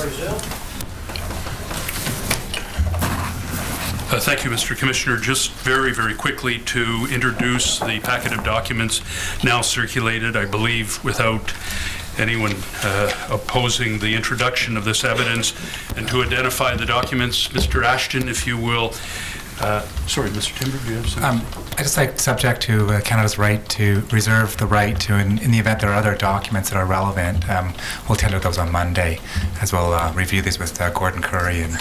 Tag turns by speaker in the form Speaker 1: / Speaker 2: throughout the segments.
Speaker 1: Brazil.
Speaker 2: Thank you, Mr. Commissioner. Just very, very quickly to introduce the packet of documents now circulated, I believe, without anyone opposing the introduction of this evidence, and to identify the documents. Mr. Ashton, if you will. Sorry, Mr. Timber, do you have something?
Speaker 3: I just like, subject to Canada's right to reserve the right to, in the event there are other documents that are relevant, we'll tender those on Monday, as we'll review these with Gordon Curry and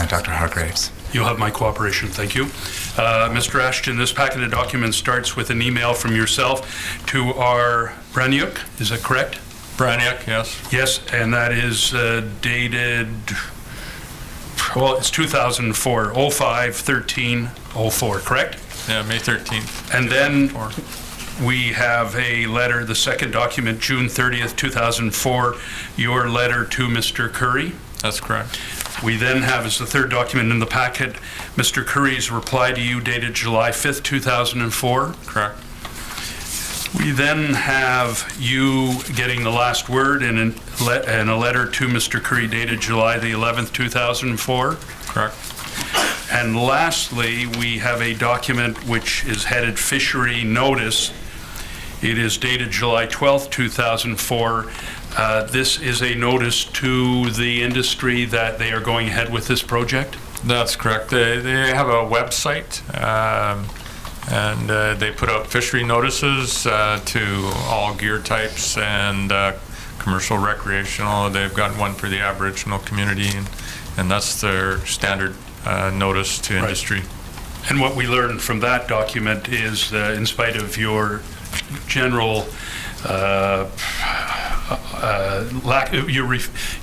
Speaker 3: Dr. Hargraves.
Speaker 2: You'll have my cooperation, thank you. Mr. Ashton, this packet of documents starts with an email from yourself to our Branyuk, is that correct?
Speaker 4: Branyuk, yes.
Speaker 2: Yes, and that is dated, well, it's 2004, 05/13/04, correct?
Speaker 4: Yeah, May 13th.
Speaker 2: And then we have a letter, the second document, June 30th, 2004, your letter to Mr. Curry.
Speaker 4: That's correct.
Speaker 2: We then have, as the third document in the packet, Mr. Curry's reply to you dated July 5th, 2004.
Speaker 4: Correct.
Speaker 2: We then have you getting the last word in a letter to Mr. Curry dated July the 11th, 2004.
Speaker 4: Correct.
Speaker 2: And lastly, we have a document which is headed Fishery Notice. It is dated July 12th, 2004. This is a notice to the industry that they are going ahead with this project?
Speaker 4: That's correct. They have a website, and they put out fishery notices to all gear types and commercial, recreational. They've got one for the Aboriginal community, and that's their standard notice to industry.
Speaker 2: Right. And what we learned from that document is, in spite of your general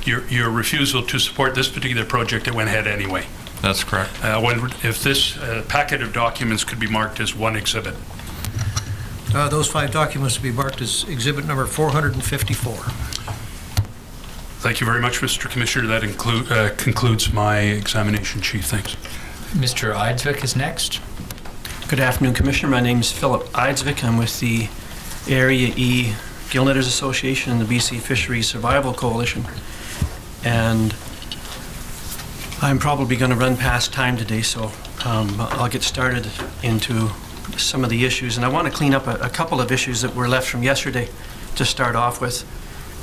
Speaker 2: your refusal to support this particular project, it went ahead anyway.
Speaker 4: That's correct.
Speaker 2: If this packet of documents could be marked as one exhibit.
Speaker 1: Those 5 documents will be marked as exhibit number 454.
Speaker 2: Thank you very much, Mr. Commissioner. That concludes my examination, Chief. Thanks.
Speaker 5: Mr. Eidsvik is next.
Speaker 6: Good afternoon, Commissioner. My name is Philip Eidsvik. I'm with the Area E Gillnetters Association and the BC Fisheries Survival Coalition. And I'm probably going to run past time today, so I'll get started into some of the issues. And I want to clean up a couple of issues that were left from yesterday to start off with.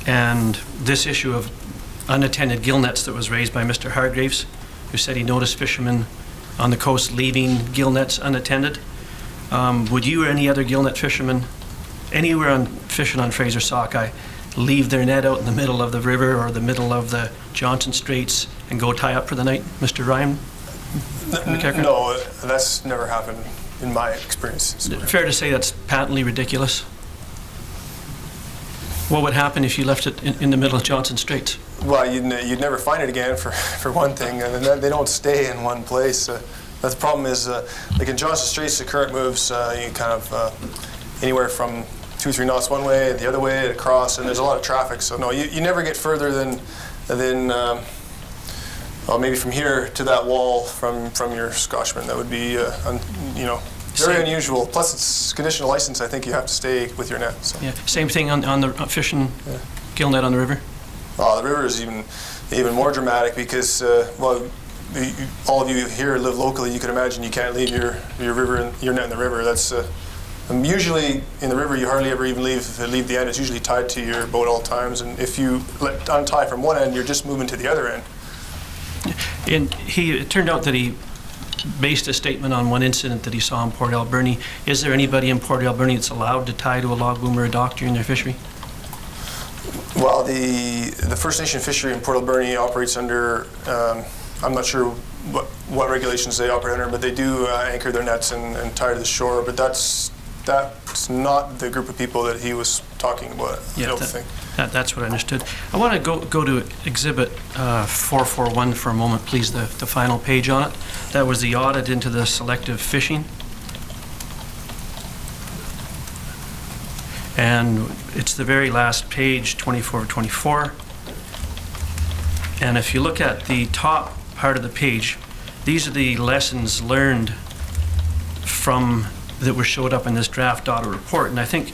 Speaker 6: And this issue of unattended gill nets that was raised by Mr. Hargraves, who said he noticed fishermen on the coast leaving gill nets unattended. Would you or any other gill net fishermen anywhere fishing on Fraser Sockeye leave their net out in the middle of the river or the middle of the Johnson Straits and go tie up for the night, Mr. Ryan?
Speaker 7: No, that's never happened in my experience.
Speaker 6: Fair to say that's patently ridiculous? What would happen if you left it in the middle of Johnson Straits?
Speaker 7: Well, you'd never find it again, for one thing, and they don't stay in one place. The problem is, like in Johnson Straits, the current moves you kind of anywhere from 2-3 knots one way, the other way, across, and there's a lot of traffic. So no, you never get further than well, maybe from here to that wall from your Scotchman. That would be very unusual. Plus, it's conditional license. I think you have to stay with your net. So.
Speaker 6: Yeah. Same thing on the fishing gill net on the river.
Speaker 7: The river is even more dramatic because well, all of you here live locally. You can imagine you can't leave your river your net in the river. That's usually in the river you hardly ever even leave the end. It's usually tied to your boat all times, and if you untie from one end, you're just moving to the other end.
Speaker 6: And it turned out that he based a statement on one incident that he saw in Port Alberni. Is there anybody in Port Alberni that's allowed to tie to a log boom or a dock during their fishery?
Speaker 7: Well, the First Nation fishery in Port Alberni operates under, I'm not sure what regulations they operate under, but they do anchor their nets and tie to the shore, but that's not the group of people that he was talking about, I don't think.
Speaker 6: That's what I understood. I want to go to Exhibit 441 for a moment, please, the final page on it. That was the audit into the selective fishing. And it's the very last page, 24-24. And if you look at the top part of the page, these are the lessons learned that were showed up in this draft audit report. And I think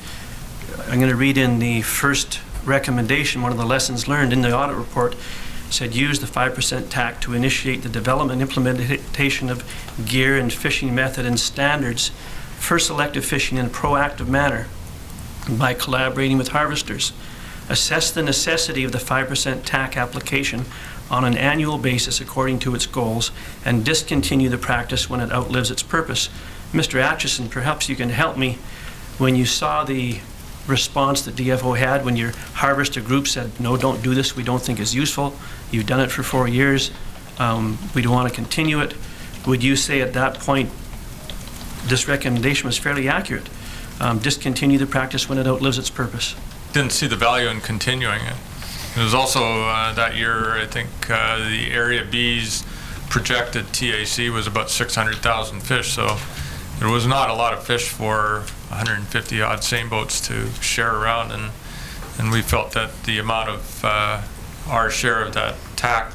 Speaker 6: I'm going to read in the first recommendation, one of the lessons learned in the audit report said use the 5% TAC to initiate the development and implementation of gear and fishing method and standards for selective fishing in a proactive manner by collaborating with harvesters. Assess the necessity of the 5% TAC application on an annual basis according to its goals, and discontinue the practice when it outlives its purpose. Mr. Atchison, perhaps you can help me. When you saw the response that DFO had when your harvester group said, no, don't do this, we don't think it's useful, you've done it for 4 years, we don't want to continue it, would you say at that point this recommendation was fairly accurate? Discontinue the practice when it outlives its purpose.
Speaker 4: Didn't see the value in continuing it. It was also that year, I think, the Area B's projected TAC was about 600,000 fish, so there was not a lot of fish for 150 odd seine boats to share around, and we felt that the amount of our share of that TAC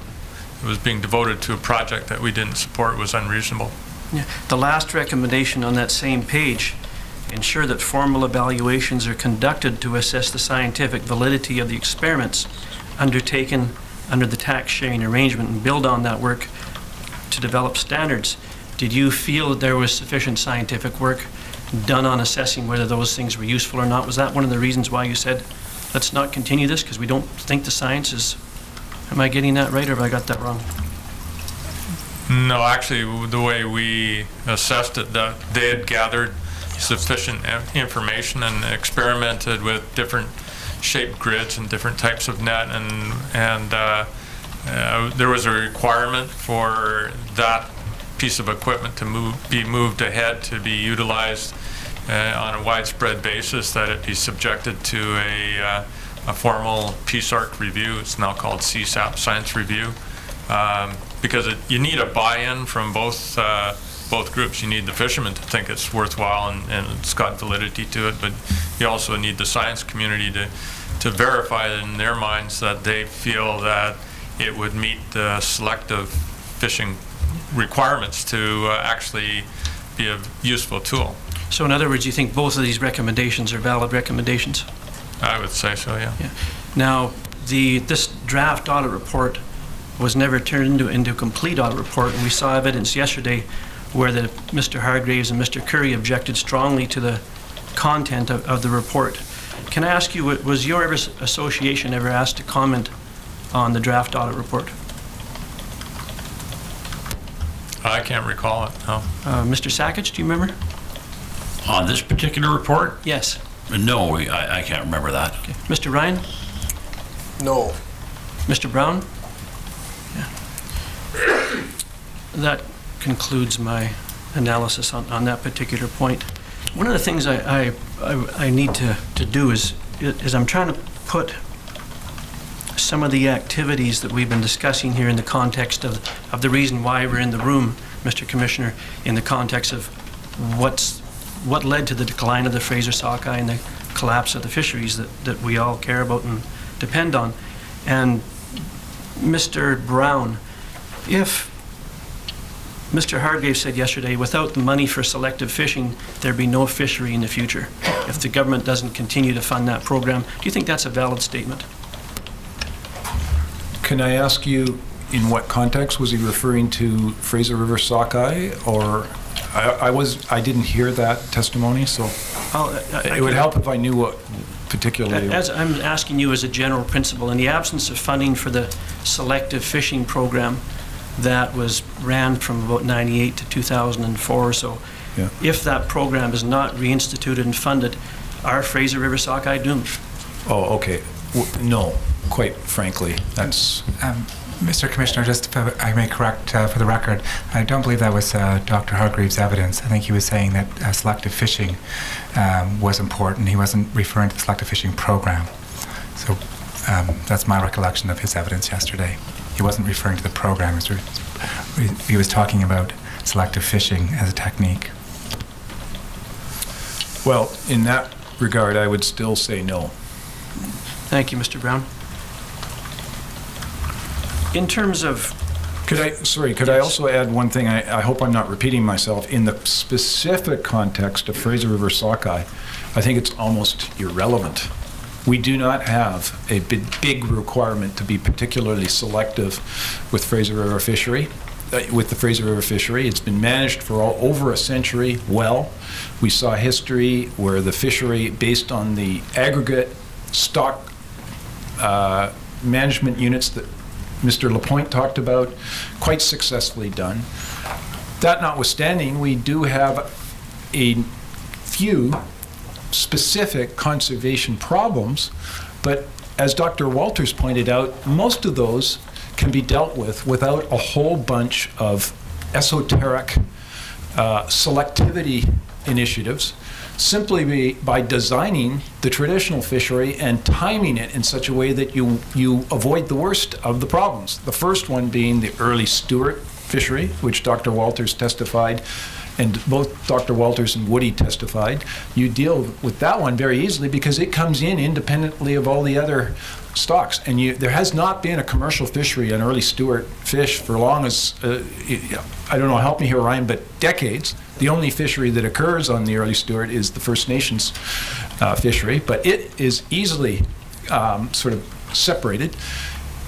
Speaker 4: that was being devoted to a project that we didn't support was unreasonable.
Speaker 6: Yeah. The last recommendation on that same page, ensure that formal evaluations are conducted to assess the scientific validity of the experiments undertaken under the tax sharing arrangement and build on that work to develop standards. Did you feel that there was sufficient scientific work done on assessing whether those things were useful or not? Was that one of the reasons why you said, let's not continue this because we don't think the science is... Am I getting that right, or have I got that wrong?
Speaker 4: No, actually, the way we assessed it, that they had gathered sufficient information and experimented with different shaped grids and different types of net, and there was a requirement for that piece of equipment to be moved ahead, to be utilized on a widespread basis, that it be subjected to a formal PSARC review. It's now called CSAP Science Review, because you need a buy-in from both groups. You need the fishermen to think it's worthwhile and it's got validity to it, but you also need the science community to verify in their minds that they feel that it would meet the selective fishing requirements to actually be a useful tool.
Speaker 6: So in other words, you think both of these recommendations are valid recommendations?
Speaker 4: I would say so, yeah.
Speaker 6: Now, this draft audit report was never turned into a complete audit report, and we saw evidence yesterday where Mr. Hargraves and Mr. Curry objected strongly to the content of the report. Can I ask you, was your association ever asked to comment on the draft audit report?
Speaker 4: I can't recall it, no.
Speaker 6: Mr. Sakich, do you remember?
Speaker 8: On this particular report?
Speaker 6: Yes.
Speaker 8: No, I can't remember that.
Speaker 6: Okay. Mr. Ryan?
Speaker 7: No.
Speaker 6: Mr. Brown? Yeah. That concludes my analysis on that particular point. One of the things I need to do is I'm trying to put some of the activities that we've been discussing here in the context of the reason why we're in the room, Mr. Commissioner, in the context of what led to the decline of the Fraser sockeye and the collapse of the fisheries that we all care about and depend on. And Mr. Brown, if Mr. Hargrave said yesterday, without the money for selective fishing, there'd be no fishery in the future. If the government doesn't continue to fund that program, do you think that's a valid statement?
Speaker 9: Can I ask you, in what context was he referring to Fraser River sockeye, or I didn't hear that testimony, so it would help if I knew what particularly.
Speaker 6: As I'm asking you as a general principle, in the absence of funding for the selective fishing program that was ran from about 98 to 2004 or so,
Speaker 9: yeah.
Speaker 6: If that program is not reinstituted and funded, are Fraser River sockeye doomed?
Speaker 9: Oh, okay. No, quite frankly, that's.
Speaker 3: Mr. Commissioner, just if I may correct for the record, I don't believe that was Dr. Hargreaves' evidence. I think he was saying that selective fishing was important. He wasn't referring to the selective fishing program. So that's my recollection of his evidence yesterday. He wasn't referring to the program. He was talking about selective fishing as a technique.
Speaker 9: Well, in that regard, I would still say no.
Speaker 6: Thank you, Mr. Brown. In terms of...
Speaker 9: Could I also add one thing? I hope I'm not repeating myself. In the specific context of Fraser River sockeye, I think it's almost irrelevant We do not have a big requirement to be particularly selective with Fraser River fishery. With the Fraser River fishery, it's been managed for over a century well. We saw history where the fishery, based on the aggregate stock management units that Mr. Lapointe talked about, quite successfully done. That notwithstanding, we do have a few specific conservation problems, but as Dr. Walters pointed out, most of those can be dealt with without a whole bunch of esoteric selectivity initiatives, simply by designing the traditional fishery and timing it in such a way that you avoid the worst of the problems. The first one being the early Stuart fishery, which Dr. Walters testified, and both Dr. Walters and Woody testified. You deal with that one very easily because it comes in independently of all the other stocks. And there has not been a commercial fishery on early Stuart fish for long as, I don't know, help me here, Ryan, but decades. The only fishery that occurs on the early Stuart is the First Nations fishery, but it is easily sort of separated.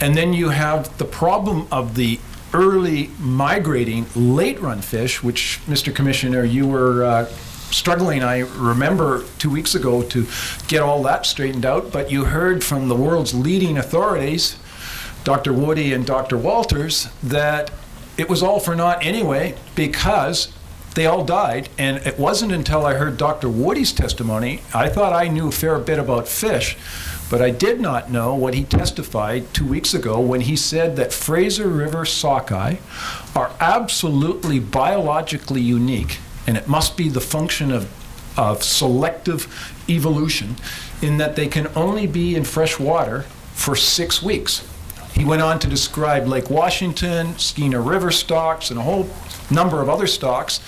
Speaker 9: And then you have the problem of the early migrating late run fish, which, Mr. Commissioner, you were struggling, I remember 2 weeks ago, to get all that straightened out, but you heard from the world's leading authorities, Dr. Woody and Dr. Walters, that it was all for naught anyway because they all died. And it wasn't until I heard Dr. Woody's testimony, I thought I knew a fair bit about fish, but I did not know what he testified 2 weeks ago when he said that Fraser River sockeye are absolutely biologically unique, and it must be the function of selective evolution in that they can only be in fresh water for 6 weeks. He went on to describe Lake Washington, Skeena River stocks, and a whole number of other stocks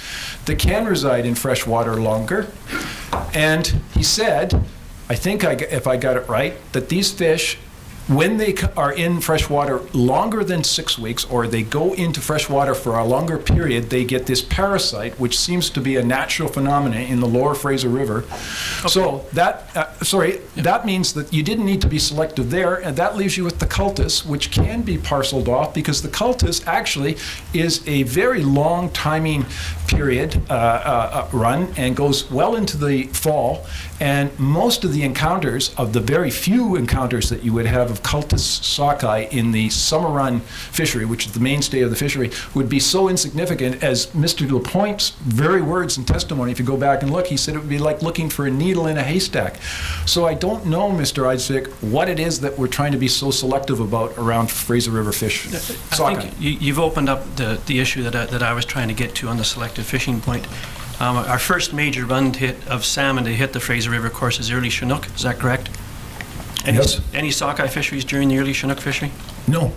Speaker 9: that can reside in fresh water longer. And he said, I think if I got it right, that these fish, when they are in freshwater longer than 6 weeks, or they go into freshwater for a longer period, they get this parasite, which seems to be a natural phenomenon in the lower Fraser River. Okay. So that, that means that you didn't need to be selective there, and that leaves you with the cultus, which can be parceled off, because the cultus actually is a very long timing period run and goes well into the fall, and most of the encounters, of the very few encounters that you would have of cultus sockeye in the summer run fishery, which is the mainstay of the fishery, would be so insignificant, as Mr. Lapointe's very words and testimony, if you go back and look, he said it would be like looking for a needle in a haystack. So I don't know, Mr. Isaac, what it is that we're trying to be so selective about around Fraser River fish sockeye.
Speaker 6: I think you've opened up the issue that I was trying to get to on the selective fishing point. Our first major run hit of salmon to hit the Fraser River course is early Chinook. Is that correct?
Speaker 9: Yes.
Speaker 6: Any sockeye fisheries during the early Chinook fishery?
Speaker 9: No.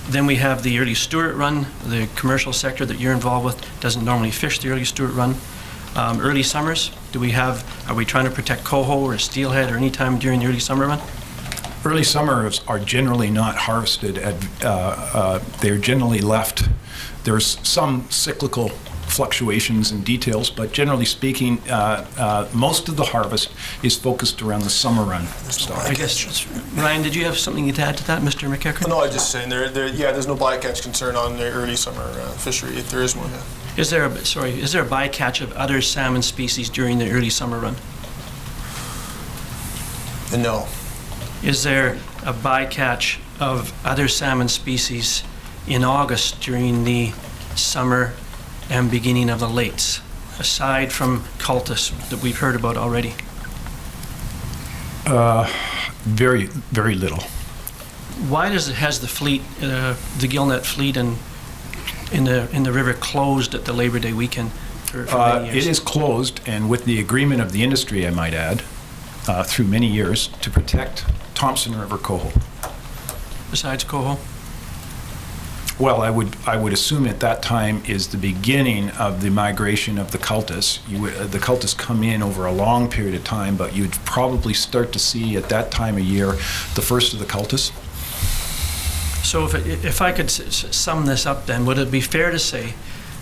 Speaker 6: Then we have the early Stuart run. The commercial sector that you're involved with doesn't normally fish the early Stuart run. Early summers, are we trying to protect coho or steelhead or any time during the early summer run?
Speaker 9: Early summers are generally not harvested. They're generally left. There's some cyclical fluctuations and details, but generally speaking, most of the harvest is focused around the summer run stock.
Speaker 6: I guess, Ryan, did you have something to add to that, Mr. McEachern?
Speaker 7: No, I was just saying there's no bycatch concern on the early summer fishery, if there is one. Yeah.
Speaker 6: Is there a bycatch of other salmon species during the early summer run?
Speaker 7: No.
Speaker 6: Is there a bycatch of other salmon species in August during the summer and beginning of the lates, aside from cultus that we've heard about already?
Speaker 9: Very, very little.
Speaker 6: Why has the fleet, the gillnet fleet in the river closed at the Labor Day weekend for many years?
Speaker 9: It is closed, and with the agreement of the industry, I might add, through many years, to protect Thompson River coho.
Speaker 6: Besides coho?
Speaker 9: Well, I would assume at that time is the beginning of the migration of the cultus. The cultus come in over a long period of time, but you'd probably start to see at that time of year the first of the cultus.
Speaker 6: So if I could sum this up then, would it be fair to say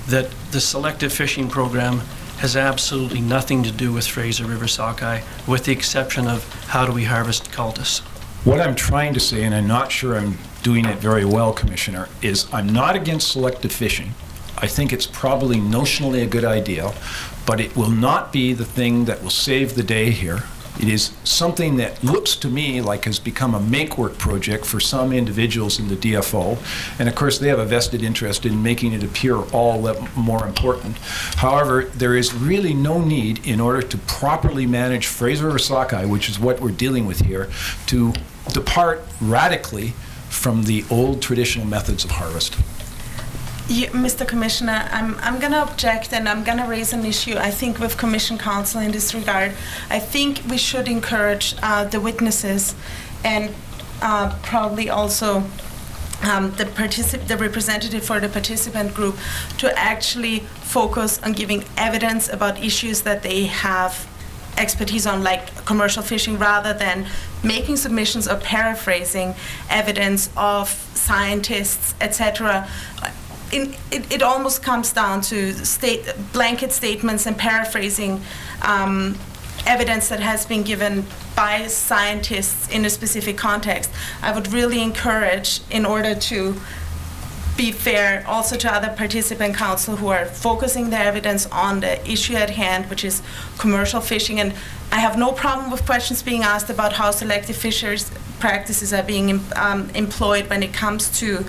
Speaker 6: that the selective fishing program has absolutely nothing to do with Fraser River sockeye, with the exception of how do we harvest cultus.
Speaker 9: What I'm trying to say, and I'm not sure I'm doing it very well, Commissioner, is I'm not against selective fishing. I think it's probably notionally a good idea, but it will not be the thing that will save the day here. It is something that looks to me like has become a make-work project for some individuals in the DFO. And of course, they have a vested interest in making it appear all that more important. However, there is really no need, in order to properly manage Fraser River sockeye, which is what we're dealing with here, to depart radically from the old traditional methods of harvest.
Speaker 10: Mr. Commissioner, I'm going to object, and I'm going to raise an issue, I think, with Commission Counsel in this regard. I think we should encourage the witnesses and probably also the representative for the participant group to actually focus on giving evidence about issues that they have expertise on, like commercial fishing, rather than making submissions or paraphrasing evidence of scientists, etc. It almost comes down to blanket statements and paraphrasing evidence that has been given by scientists in a specific context. I would really encourage, in order to be fair also to other participant council who are focusing their evidence on the issue at hand, which is commercial fishing. And I have no problem with questions being asked about how selective fisheries practices are being employed when it comes to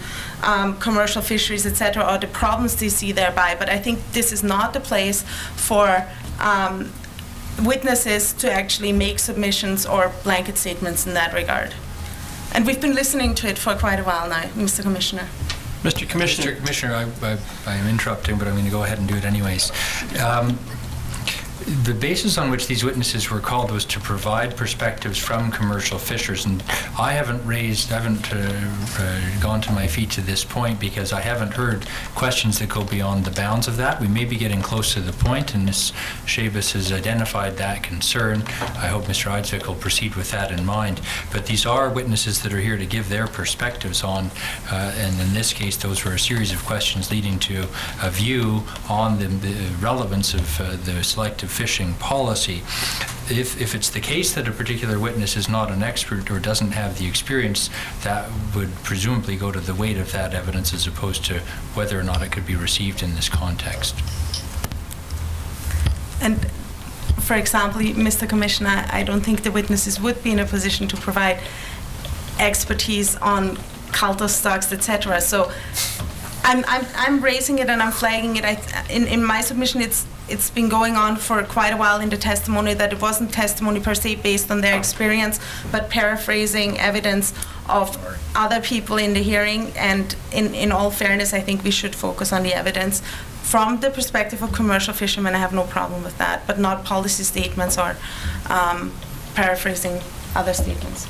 Speaker 10: commercial fisheries, etc., or the problems they see thereby. But I think this is not the place for witnesses to actually make submissions or blanket statements in that regard. And we've been listening to it for quite a while now, Mr. Commissioner.
Speaker 6: Mr. Commissioner.
Speaker 5: Mr. Commissioner, I am interrupting, but I'm going to go ahead and do it anyways. The basis on which these witnesses were called was to provide perspectives from commercial fishers, and I haven't gone to my feet to this point because I haven't heard questions that go beyond the bounds of that. We may be getting close to the point, and Ms. Chabas has identified that concern. I hope Mr. Eidsvik will proceed with that in mind. But these are witnesses that are here to give their perspectives on, and in this case, those were a series of questions leading to a view on the relevance of the selective fishing policy. If it's the case that a particular witness is not an expert or doesn't have the experience, that would presumably go to the weight of that evidence as opposed to whether or not it could be received in this context.
Speaker 10: And for example, Mr. Commissioner, I don't think the witnesses would be in a position to provide expertise on cultus stocks, etc. So I'm raising it and I'm flagging it. In my submission, it's been going on for quite a while in the testimony that it wasn't testimony per se based on their experience, but paraphrasing evidence of other people in the hearing. And in all fairness, I think we should focus on the evidence from the perspective of commercial fishermen. I have no problem with that, but not policy statements or paraphrasing other statements.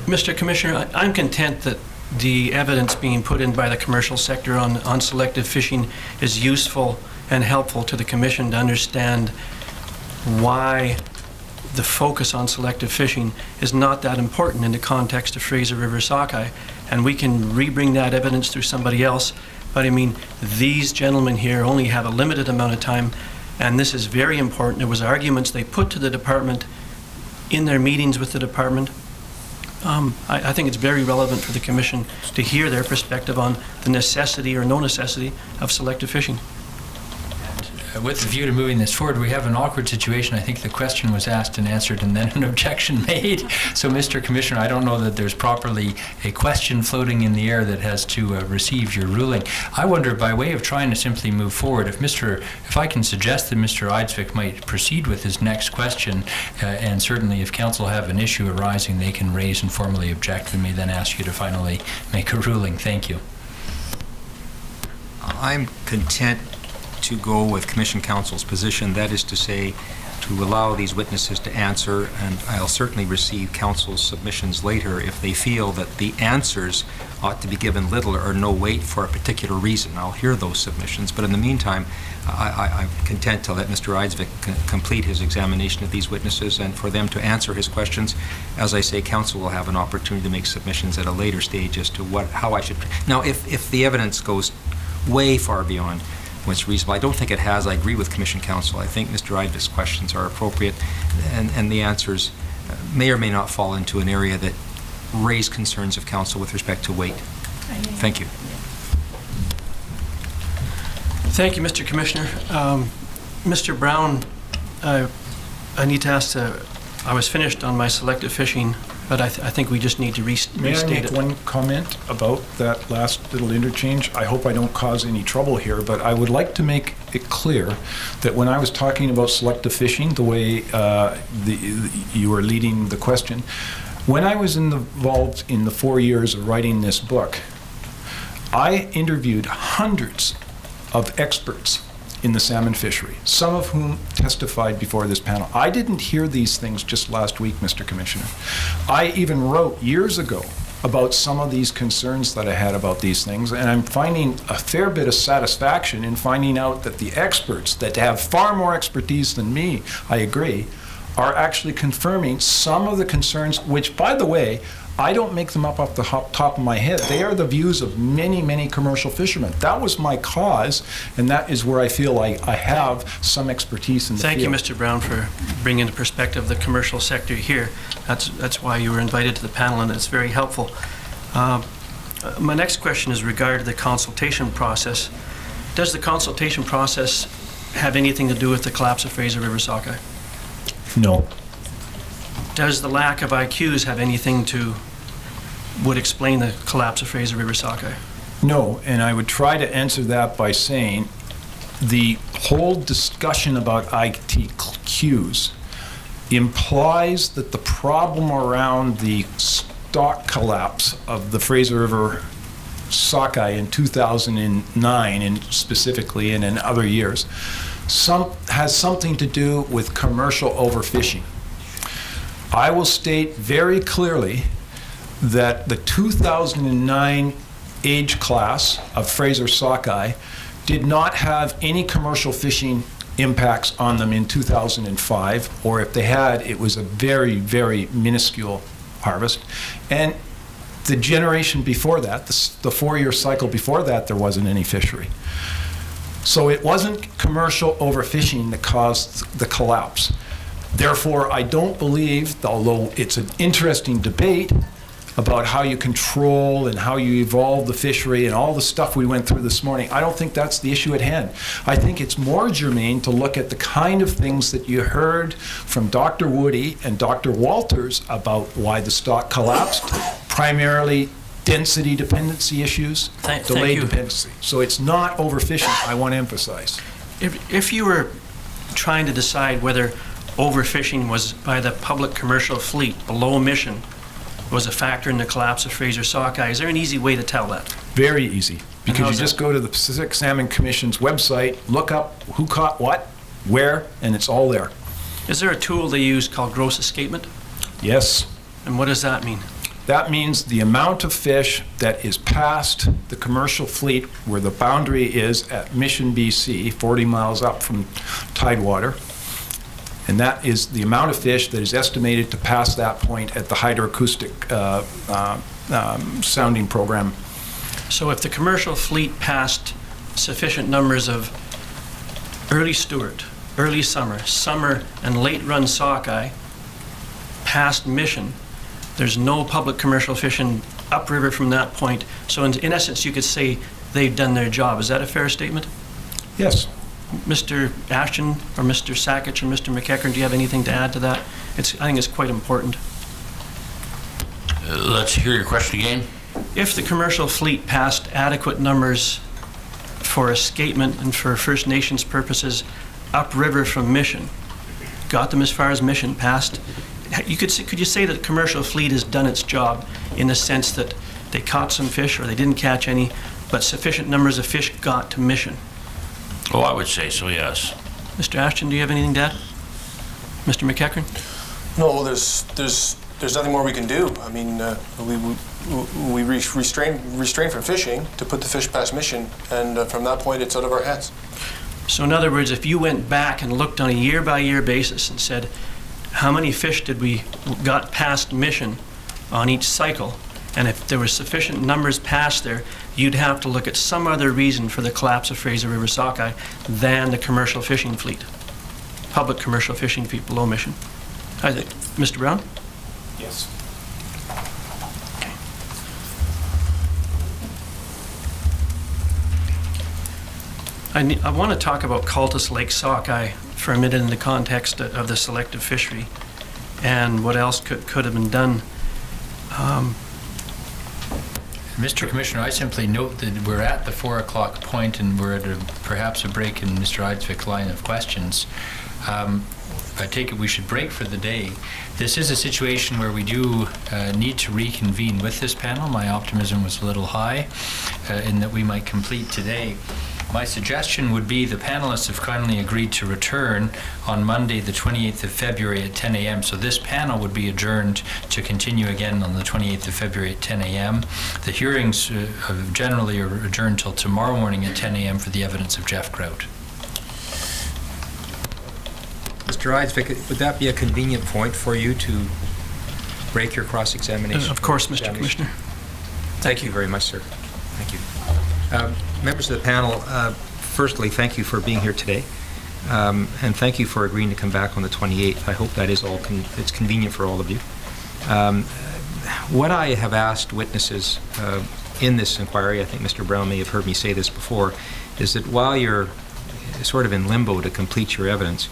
Speaker 6: Mr. Commissioner, I'm content that the evidence being put in by the commercial sector on selective fishing is useful and helpful to the Commission to understand why the focus on selective fishing is not that important in the context of Fraser River sockeye. And we can rebring that evidence through somebody else. But I mean, these gentlemen here only have a limited amount of time, and this is very important. There was arguments they put to the department in their meetings with the department. I think it's very relevant for the Commission to hear their perspective on the necessity or no necessity of selective fishing.
Speaker 5: With the view to moving this forward, we have an awkward situation. I think the question was asked and answered and then an objection made. So, Mr. Commissioner, I don't know that there's properly a question floating in the air that has to receive your ruling. I wonder, by way of trying to simply move forward, if I can suggest that Mr. Eidsvik might proceed with his next question, and certainly if council have an issue arising they can raise and formally object, we may then ask you to finally make a ruling. Thank you.
Speaker 11: I'm content to go with Commission Counsel's position, that is to say, to allow these witnesses to answer, and I'll certainly receive Counsel's submissions later if they feel that the answers ought to be given little or no weight for a particular reason. I'll hear those submissions, but in the meantime, I'm content to let Mr. Eidsvik complete his examination of these witnesses and for them to answer his questions. As I say, council will have an opportunity to make submissions at a later stage as to how I should. Now, if the evidence goes way far beyond what's reasonable, I don't think it has. I agree with Commission Counsel. I think Mr. Eidvik's questions are appropriate, and the answers may or may not fall into an area that raise concerns of council with respect to weight. Thank you.
Speaker 6: Thank you, Mr. Commissioner. Mr. Brown, I need to ask, I was finished on my selective fishing, but I think we just need to restate
Speaker 9: May I make
Speaker 6: it.
Speaker 9: one comment about that last little interchange? I hope I don't cause any trouble here, but I would like to make it clear that when I was talking about selective fishing, the way you were leading the question, when I was involved in the 4 years of writing this book, I interviewed hundreds of experts in the salmon fishery, some of whom testified before this panel. I didn't hear these things just last week, Mr. Commissioner. I even wrote years ago about some of these concerns that I had about these things, and I'm finding a fair bit of satisfaction in finding out that the experts that have far more expertise than me, I agree, are actually confirming some of the concerns, which, by the way, I don't make them up off the top of my head. They are the views of many, many commercial fishermen. That was my cause, and that is where I feel I have some expertise in the field.
Speaker 6: Thank you, Mr. Brown, for bringing into perspective the commercial sector here. That's why you were invited to the panel, and it's very helpful. My next question is regarding the consultation process. Does the consultation process have anything to do with the collapse of Fraser River Sockeye?
Speaker 9: No.
Speaker 6: Does the lack of IQs have anything would explain the collapse of Fraser River Sockeye?
Speaker 9: No, and I would try to answer that by saying the whole discussion about ITQs implies that the problem around the stock collapse of the Fraser River Sockeye in 2009, and specifically and in other years, has something to do with commercial overfishing. I will state very clearly that the 2009 age class of Fraser Sockeye did not have any commercial fishing impacts on them in 2005, or if they had, it was a very, very minuscule harvest. And the generation before that, the 4-year cycle before that, there wasn't any fishery. So it wasn't commercial overfishing that caused the collapse. Therefore, I don't believe, although it's an interesting debate about how you control and how you evolve the fishery and all the stuff we went through this morning, I don't think that's the issue at hand. I think it's more germane to look at the kind of things that you heard from Dr. Woody and Dr. Walters about why the stock collapsed, primarily density dependency issues, delayed dependency. So it's not overfishing, I want to emphasize.
Speaker 6: If you were trying to decide whether overfishing was by the public commercial fleet below mission was a factor in the collapse of Fraser Sockeye, is there an easy way to tell that?
Speaker 9: Very easy, because you just go to the Pacific Salmon Commission's website, look up who caught what, where, and it's all there.
Speaker 6: Is there a tool they use called gross escapement?
Speaker 9: Yes.
Speaker 6: And what does that mean?
Speaker 9: That means the amount of fish that is past the commercial fleet where the boundary is at Mission, BC, 40 miles up from Tidewater. And that is the amount of fish that is estimated to pass that point at the hydroacoustic sounding program.
Speaker 6: So if the commercial fleet passed sufficient numbers of early Stewart, early summer and late run sockeye past Mission, there's no public commercial fishing upriver from that point. So in essence, you could say they've done their job. Is that a fair statement?
Speaker 9: Yes.
Speaker 6: Mr. Ashton or Mr. Sackich or Mr. McEachern, do you have anything to add to that? I think it's quite important.
Speaker 8: Let's hear your question again.
Speaker 6: If the commercial fleet passed adequate numbers for escapement and for First Nations purposes upriver from Mission, got them as far as Mission, passed, could you say that the commercial fleet has done its job in the sense that they caught some fish or they didn't catch any, but sufficient numbers of fish got to Mission?
Speaker 8: Oh, I would say so, yes.
Speaker 6: Mr. Ashton, do you have anything to add? Mr. McEachern?
Speaker 7: No, well, there's nothing more we can do. I mean, we restrain from fishing to put the fish past Mission, and from that point, it's out of our hands.
Speaker 6: So in other words, if you went back and looked on a year-by-year basis and said, how many fish did we got past mission on each cycle, and if there were sufficient numbers past there, you'd have to look at some other reason for the collapse of Fraser River sockeye than the commercial fishing fleet, public commercial fishing fleet below mission. Mr. Brown?
Speaker 9: Yes.
Speaker 6: I want to talk about Cultus Lake sockeye for a minute in the context of the selective fishery and what else could have been done.
Speaker 5: Mr. Commissioner, I simply note that we're at the 4 o'clock point and we're at perhaps a break in Mr. Eidsvich's line of questions. I take it we should break for the day. This is a situation where we do need to reconvene with this panel. My optimism was a little high in that we might complete today. My suggestion would be the panelists have kindly agreed to return on Monday, the 28th of February at 10 a.m. So this panel would be adjourned to continue again on the 28th of February at 10 a.m. The hearings generally are adjourned till tomorrow morning at 10 a.m. for the evidence of Jeff Grout.
Speaker 11: Mr. Eidsvich, would that be a convenient point for you to break your cross-examination?
Speaker 6: Of course, Mr. Commissioner.
Speaker 11: Thank you very much, sir. Thank you. Members of the panel, firstly, thank you for being here today, and thank you for agreeing to come back on the 28th. I hope that is all it's convenient for all of you. What I have asked witnesses in this inquiry, I think Mr. Brown may have heard me say this before, is that while you're sort of in limbo to complete your evidence,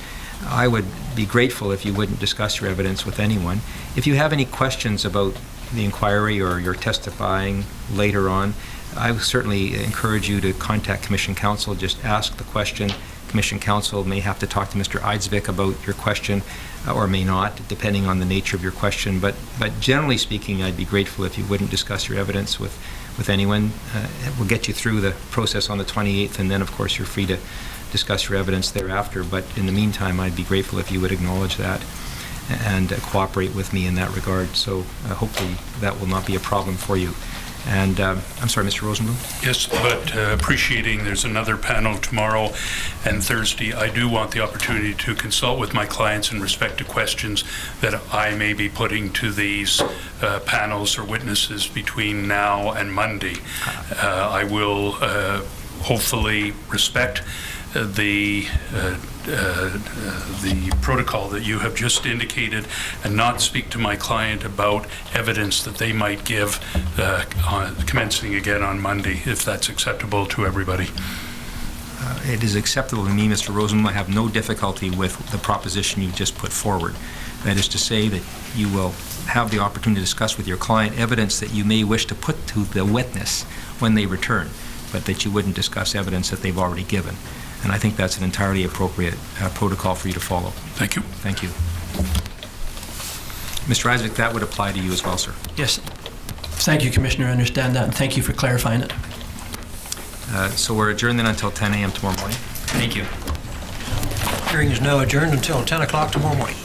Speaker 11: I would be grateful if you wouldn't discuss your evidence with anyone. If you have any questions about the inquiry or your testifying later on, I would certainly encourage you to contact Commission Counsel. Just ask the question. Commission Counsel may have to talk to Mr. Eidsvich about your question or may not, depending on the nature of your question. But generally speaking, I'd be grateful if you wouldn't discuss your evidence with anyone. We'll get you through the process on the 28th, and then, of course, you're free to discuss your evidence thereafter. But in the meantime, I'd be grateful if you would acknowledge that and cooperate with me in that regard. So hopefully that will not be a problem for you. And I'm sorry, Mr. Rosenblum?
Speaker 2: Yes, but appreciating there's another panel tomorrow and Thursday, I do want the opportunity to consult with my clients in respect to questions that I may be putting to these panels or witnesses between now and Monday. I will hopefully respect the protocol that you have just indicated and not speak to my client about evidence that they might give commencing again on Monday, if that's acceptable to everybody.
Speaker 11: It is acceptable to me, Mr. Rosenblum. I have no difficulty with the proposition you just put forward. That is to say that you will have the opportunity to discuss with your client evidence that you may wish to put to the witness when they return, but that you wouldn't discuss evidence that they've already given. And I think that's an entirely appropriate protocol for you to follow.
Speaker 2: Thank you.
Speaker 11: Thank you. Mr. Eidsvich, that would apply to you as well, sir.
Speaker 6: Yes. Thank you, Commissioner. I understand that, and thank you for clarifying it.
Speaker 11: So we're adjourned then until 10 a.m. tomorrow morning.
Speaker 5: Thank you.
Speaker 1: Hearing is now adjourned until 10 o'clock tomorrow morning.